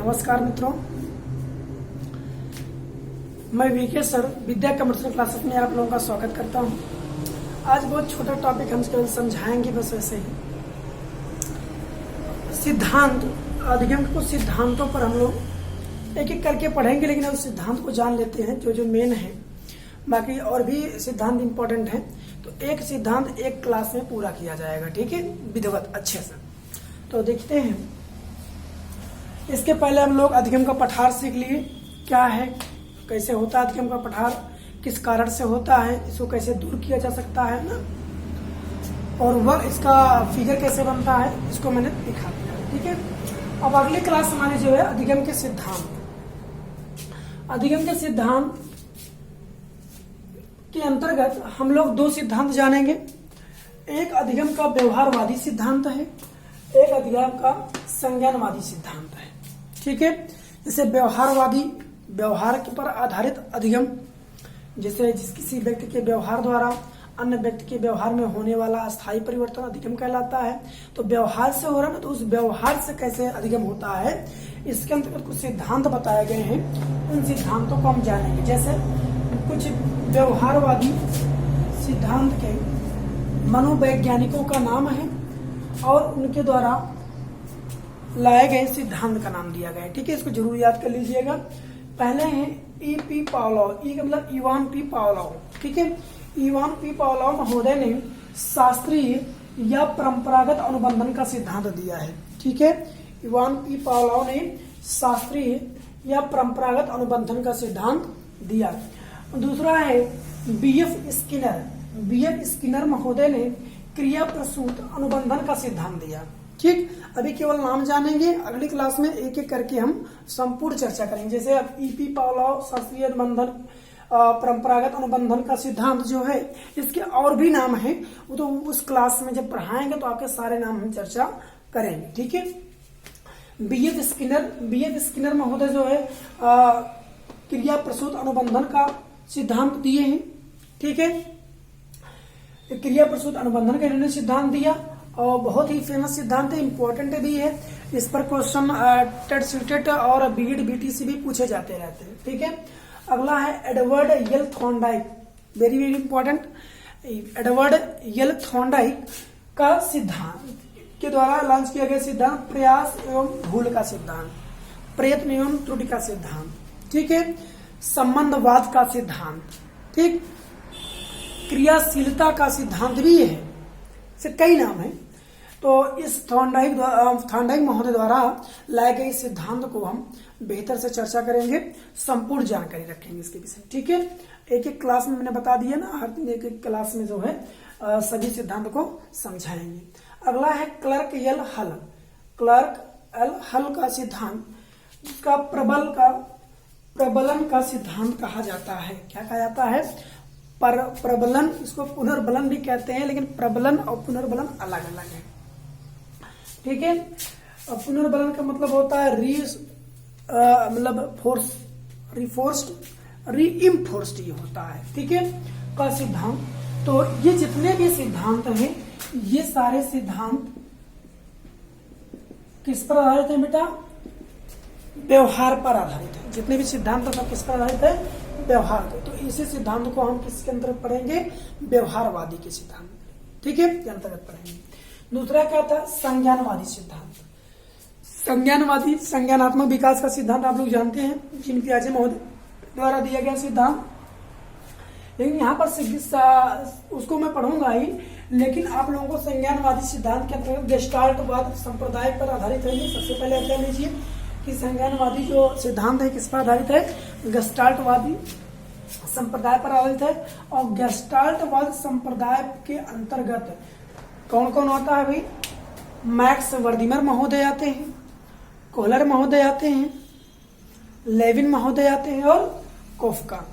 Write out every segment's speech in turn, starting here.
नमस्कार मित्रों, मैं वीके सर विद्या कमर्शियल क्लासेस में आप लोगों का स्वागत करता हूं। आज बहुत छोटा टॉपिक हम केवल समझाएंगे, बस वैसे ही सिद्धांत अधिगम के कुछ सिद्धांतों पर हम लोग एक एक करके पढ़ेंगे, लेकिन अब सिद्धांत को जान लेते हैं जो मेन है। बाकी और भी सिद्धांत इंपॉर्टेंट हैं, तो एक सिद्धांत एक क्लास में पूरा किया जाएगा, ठीक है, विधिवत अच्छे से। तो देखते हैं, इसके पहले हम लोग अधिगम का पठार सीख लिए, क्या है, कैसे होता है अधिगम का पठार, किस कारण से होता है, इसको कैसे दूर किया जा सकता है ना, और वह इसका फिगर कैसे बनता है, इसको मैंने दिखा दिया, ठीक है। अब अगली क्लास हमारी जो है अधिगम के सिद्धांत। अधिगम के सिद्धांत के अंतर्गत हम लोग दो सिद्धांत जानेंगे। एक अधिगम का व्यवहारवादी सिद्धांत है, एक अधिगम का संज्ञानवादी सिद्धांत है, ठीक है। जैसे व्यवहारवादी, व्यवहार के पर आधारित अधिगम, जैसे किसी व्यक्ति के व्यवहार द्वारा अन्य व्यक्ति के व्यवहार में होने वाला अस्थायी परिवर्तन अधिगम कहलाता है। तो व्यवहार से हो रहा है ना, तो उस व्यवहार से कैसे अधिगम होता है, इसके अंतर्गत कुछ सिद्धांत बताए गए हैं, उन सिद्धांतों को हम जानेंगे। जैसे कुछ व्यवहारवादी सिद्धांत के मनोवैज्ञानिकों का नाम है और उनके द्वारा लाए गए सिद्धांत का नाम दिया गया है, ठीक है, इसको जरूर याद कर लीजिएगा। पहले है ई.पी. पावलोव, ई का मतलब इवान पी पावलोव, ठीक है। इवान पी पावलोव महोदय ने शास्त्रीय या परंपरागत अनुबंधन का सिद्धांत दिया है, ठीक है। इवान पी पावलोव ने शास्त्रीय या परंपरागत अनुबंधन का सिद्धांत दिया। दूसरा है बी.एफ. Skinner, BF. स्किनर महोदय ने क्रिया प्रसूत अनुबंधन का सिद्धांत दिया, ठीक। अभी केवल नाम जानेंगे, अगली क्लास में एक एक करके हम संपूर्ण चर्चा करेंगे। जैसे अब ई.पी. पावलोव शास्त्रीय अनुबंधन, परंपरागत अनुबंधन का सिद्धांत जो है, इसके और भी नाम है, वो तो उस क्लास में जब पढ़ाएंगे तो आपके सारे नाम हम चर्चा करेंगे, ठीक है। बी.एफ. Skinner, BF. स्किनर महोदय जो है क्रिया प्रसूत अनुबंधन का सिद्धांत दिए हैं, ठीक है। क्रिया प्रसूत अनुबंधन का इन्होंने सिद्धांत दिया और बहुत ही फेमस सिद्धांत है, इंपॉर्टेंट भी है। इस पर क्वेश्चन टेट सीटेट और बीएड बीटीसी भी पूछे जाते रहते हैं, ठीक है। अगला है Edward L Thorndike, very very important. Edward L Thorndike का सिद्धांत के द्वारा लॉन्च किया गया सिद्धांत प्रयास एवं भूल का सिद्धांत, प्रयत्न एवं त्रुटि का सिद्धांत, ठीक है। संबंधवाद का सिद्धांत, ठीक। क्रियाशीलता का सिद्धांत भी है, से कई नाम है। तो इस थॉर्नडाइक महोदय द्वारा लाए गए सिद्धांत को हम बेहतर से चर्चा करेंगे, संपूर्ण जानकारी रखेंगे इसके विषय, ठीक है। एक एक क्लास में मैंने बता दिया ना, हर दिन एक एक क्लास में जो है सभी सिद्धांत को समझाएंगे। अगला है क्लर्क यल हल, क्लर्क एल हल का सिद्धांत, जिसका प्रबलन का सिद्धांत कहा जाता है। क्या कहा जाता है? प्रबलन, इसको पुनर्बलन भी कहते हैं, लेकिन प्रबलन और पुनर्बलन अलग अलग है, ठीक है। पुनर्बलन का मतलब होता है मतलब फोर्स, रिफोर्स्ड, रीइंफोर्स्ड ये होता है, ठीक है, का सिद्धांत। तो ये जितने भी सिद्धांत हैं, ये सारे सिद्धांत किस पर आधारित है बेटा? व्यवहार पर आधारित है। जितने भी सिद्धांत हैं सब किस पर आधारित है? व्यवहार को। तो इसी सिद्धांत को हम किसके अंतर्गत पढ़ेंगे? व्यवहारवादी के सिद्धांत, ठीक है, के अंतर्गत पढ़ेंगे। दूसरा क्या था? संज्ञानवादी सिद्धांत। संज्ञानवादी, संज्ञानात्मक विकास का सिद्धांत आप लोग जानते हैं, जिन पियाजे महोदय द्वारा दिया गया सिद्धांत। लेकिन यहाँ पर उसको मैं पढ़ूंगा ही, लेकिन आप लोगों को संज्ञानवादी सिद्धांत के अंतर्गत गेस्टाल्टवाद संप्रदाय पर आधारित है। ये सबसे पहले क्या लीजिए कि संज्ञानवादी जो सिद्धांत है किस पर आधारित है? गेस्टाल्टवादी संप्रदाय पर आधारित है। और गेस्टाल्टवाद संप्रदाय के अंतर्गत कौन कौन आता है भाई? मैक्स वर्दिमर महोदय आते हैं, कोहलर महोदय आते हैं, लेविन महोदय आते हैं और कोफका,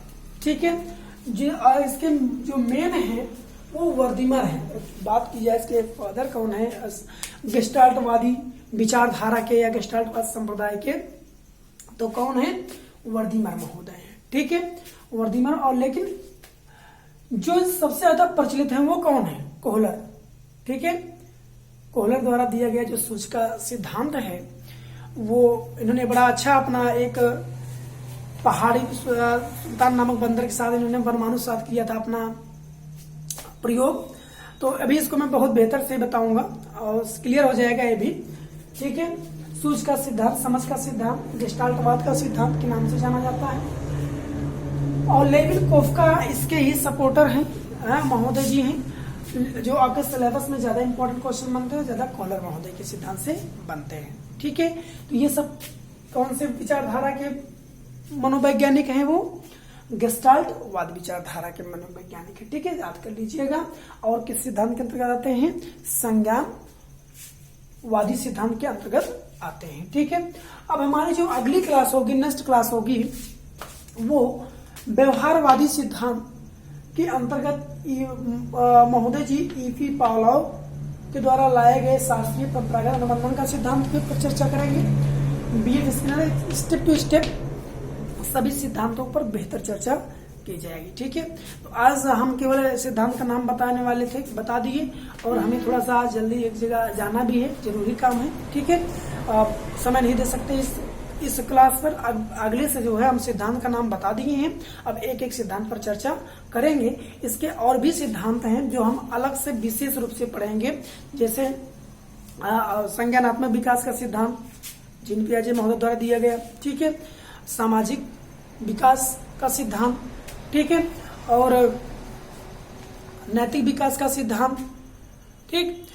ठीक है। इसके जो मेन है वो वर्दिमर है। बात की जाए इसके फादर कौन है गेस्टाल्टवादी विचारधारा के या गेस्टाल्टवाद संप्रदाय के, तो कौन है? वर्दिमर महोदय है, ठीक है, वर्दिमर। और लेकिन जो सबसे ज्यादा प्रचलित है वो कौन है? कोहलर, ठीक है। कोहलर द्वारा दिया गया जो सूच का सिद्धांत है वो इन्होंने बड़ा अच्छा अपना एक पहाड़ी सुल्तान नामक बंदर के साथ इन्होंने परमाणु साथ किया था अपना प्रयोग। तो अभी इसको मैं बहुत बेहतर से बताऊंगा और क्लियर हो जाएगा ये भी, ठीक है। सूझ का सिद्धांत, समझ का सिद्धांत, गेस्टाल्टवाद का सिद्धांत के नाम से जाना जाता है। और लेविनकोफ का इसके ही सपोर्टर हैं महोदय जी हैं, जो आपके सिलेबस में ज्यादा इंपॉर्टेंट क्वेश्चन बनते हैं, ज्यादा कॉलर महोदय के सिद्धांत से बनते हैं, ठीक है। तो ये सब कौन से विचारधारा के मनोवैज्ञानिक हैं? वो गेस्टाल्टवाद विचारधारा के मनोवैज्ञानिक है, ठीक है, याद कर लीजिएगा। और किस सिद्धांत के अंतर्गत आते हैं? संज्ञानवादी सिद्धांत के अंतर्गत आते हैं, ठीक है। अब हमारी जो अगली क्लास होगी, नेक्स्ट क्लास होगी, वो व्यवहारवादी सिद्धांत के अंतर्गत महोदय जी ईपी पावलोव के द्वारा लाए गए शास्त्रीय परंपरागत अनुबंधन का सिद्धांत के ऊपर चर्चा करेंगे। BF Skinner step to step सभी सिद्धांतों पर बेहतर चर्चा की जाएगी, ठीक है। तो आज हम केवल सिद्धांत का नाम बताने वाले थे, बता दिए, और हमें थोड़ा सा आज जल्दी एक जगह जाना भी है, जरूरी काम है, ठीक है। समय नहीं दे सकते इस क्लास पर। अगले से जो है हम सिद्धांत का नाम बता दिए हैं, अब एक एक सिद्धांत पर चर्चा करेंगे। इसके और भी सिद्धांत हैं जो हम अलग से विशेष रूप से पढ़ेंगे, जैसे संज्ञानात्मक विकास का सिद्धांत जीन पियाजे महोदय द्वारा दिया गया, ठीक है। सामाजिक विकास का सिद्धांत, ठीक है, और नैतिक विकास का सिद्धांत, ठीक,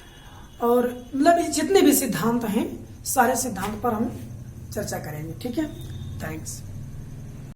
और मतलब जितने भी सिद्धांत हैं सारे सिद्धांत पर हम चर्चा करेंगे, ठीक है। थैंक्स।